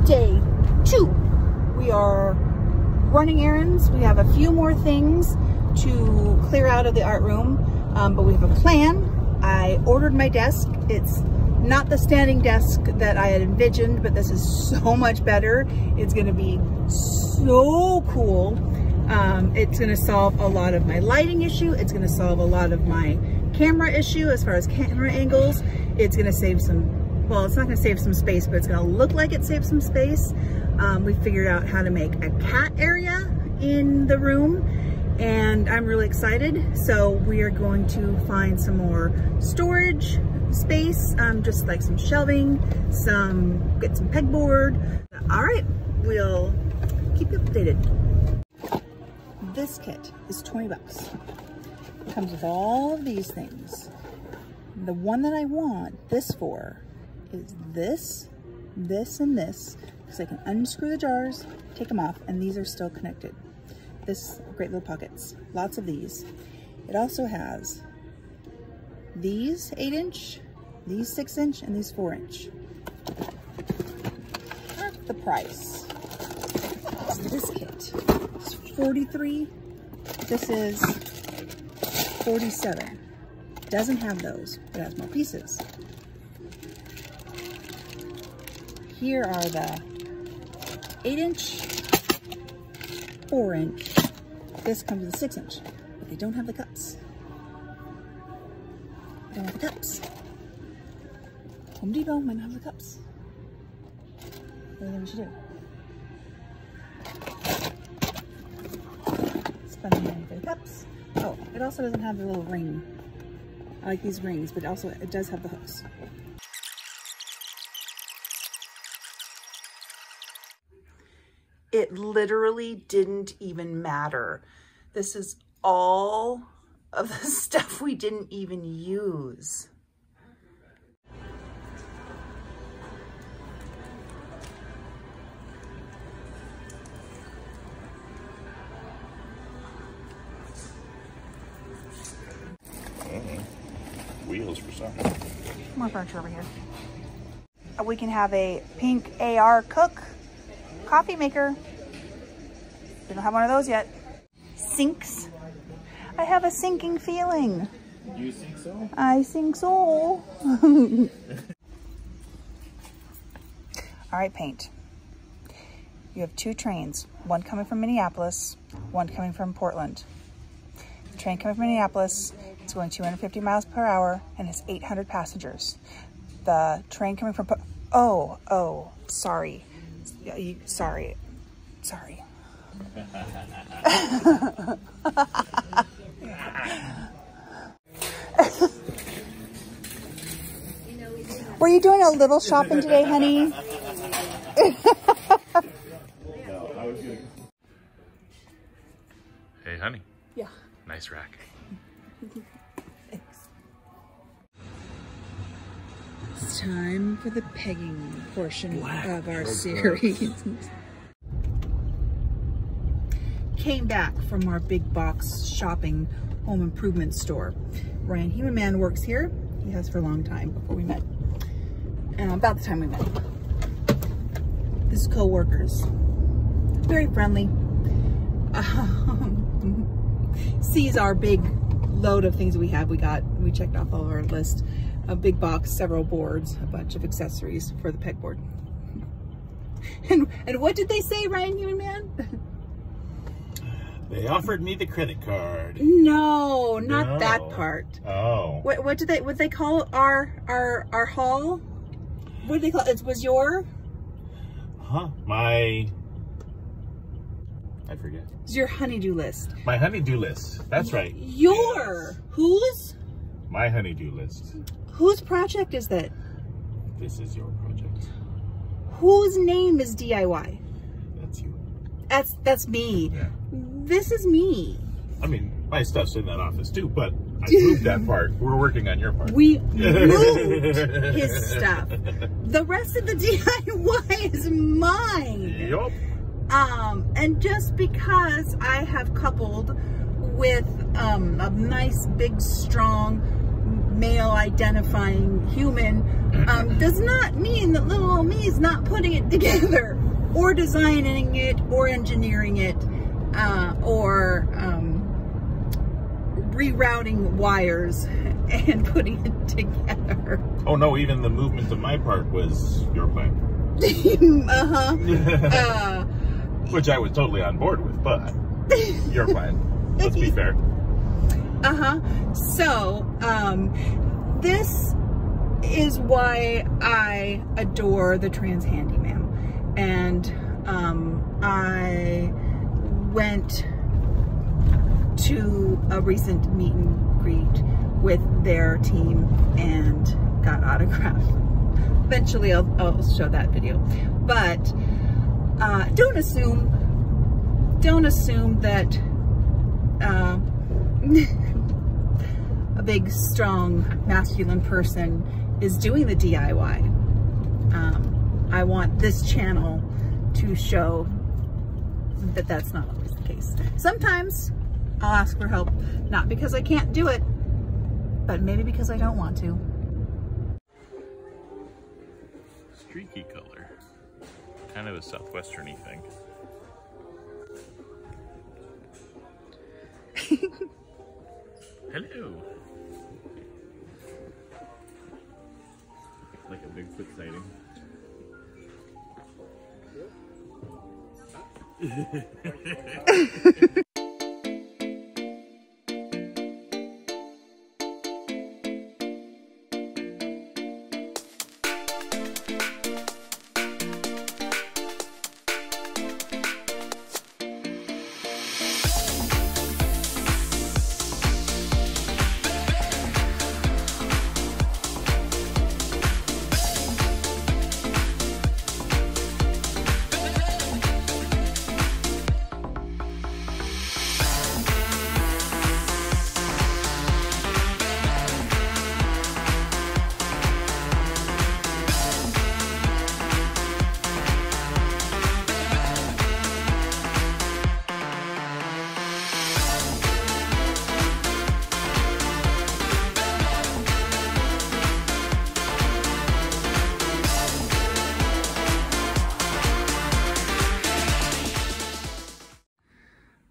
Day 2. We are running errands. We have a few more things to clear out of the art room, but we have a plan. I ordered my desk. It's not the standing desk that I had envisioned, but this is so much better. It's gonna be so cool. It's gonna solve a lot of my lighting issue. It's gonna solve a lot of my camera issue as far as camera angles. It's gonna save some, well, it's not gonna save some space, but it's gonna look like it saves some space. We figured out how to make a cat area in the room, and I'm really excited. So we are going to find some more storage space, just like some shelving, get some pegboard. All right, we'll keep you updated. This kit is 20 bucks. It comes with all of these things. The one that I want this for is this, this, and this, because I can unscrew the jars, take them off, and these are still connected. This, great little pockets, lots of these. It also has these 8-inch, these 6-inch, and these 4-inch. Half the price. So this kit is $43. This is $47. Doesn't have those, but it has more pieces. Here are the 8-inch, 4-inch. This comes with a 6-inch, but they don't have the cups. They don't have the cups. Home Depot might not have the cups. What do you think we should do? Spend the money for the cups. Oh, it also doesn't have the little ring. I like these rings, but also it does have the hooks. It literally didn't even matter. This is all of the stuff we didn't even use. Wheels for something. More furniture over here. We can have a pink AR cook coffee maker. We don't have one of those yet. Sinks. I have a sinking feeling. You think so? I think so. All right, paint. You have 2 trains, one coming from Minneapolis, one coming from Portland. The train coming from Minneapolis, it's going 250 miles per hour and has 800 passengers. The train coming from, sorry. Sorry. Were you doing a little shopping today, honey? Hey, honey. Yeah. Nice rack. Thanks. It's time for the pegging portion of our series. Came back from our big box shopping home improvement store. Ryan Human Man works here. He has for a long time before we met. About the time we met. His co-workers. Very friendly. Sees our big load of things we have. We checked off all of our list. A big box, several boards, a bunch of accessories for the pegboard. And what did they say, Ryan Human Man? They offered me the credit card. No, not that part. Oh. What did they call our haul? What did they call it? It was your? Huh? I forget. It's your honeydew list. My honeydew list. That's right. Your? Yes. Whose? My honeydew list. Whose project is that? This is your project. Whose name is DIY? That's you. That's me. Yeah. This is me. I mean, my stuff's in that office too, but I moved that part. We're working on your part. We moved his stuff. The rest of the DIY is mine. Yup. And just because I have coupled with a nice, big, strong male identifying human does not mean that little old me is not putting it together or designing it or engineering it or rerouting wires and putting it together. Oh no, even the movement of my part was your plan. Which I was totally on board with, but your plan. Let's be fair. So, this is why I adore the trans handyman. And I went to a recent meet and greet with their team and got autographed. Eventually I'll show that video. But don't assume that a big, strong, masculine person is doing the DIY. I want this channel to show that that's not always the case. Sometimes I'll ask for help, not because I can't do it, but maybe because I don't want to. Streaky color. Kind of a southwesterny thing. Hello. Like a Bigfoot sighting.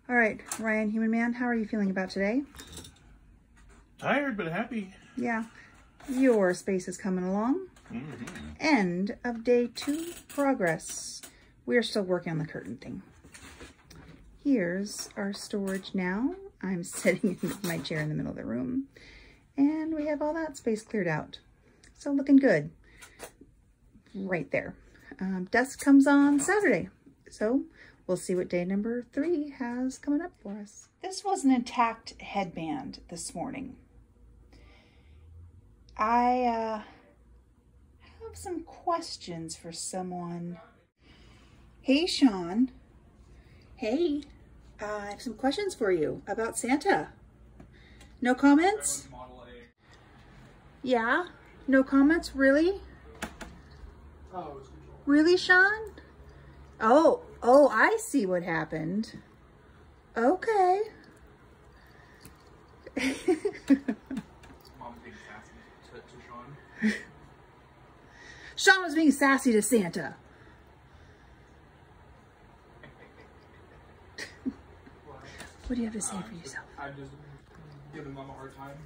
All right, Ryan, human man, how are you feeling about today? Tired but happy. Yeah, your space is coming along. End of day 2 progress. We are still working on the curtain thing. Here's our storage now. I'm sitting in my chair in the middle of the room, and we have all that space cleared out. So looking good right there. Desk comes on Saturday, so we'll see what day number 3 has coming up for us. This was an intact headband this morning. I have some questions for someone. Hey, Shawn. Hey, I have some questions for you about Santa. No comments? Yeah? No comments? Really? Really, Shawn? Oh, I see what happened. Okay. Mom being sassy to Shawn. Shawn was being sassy to Santa. What do you have to say for yourself? I'm just giving Mom a hard time.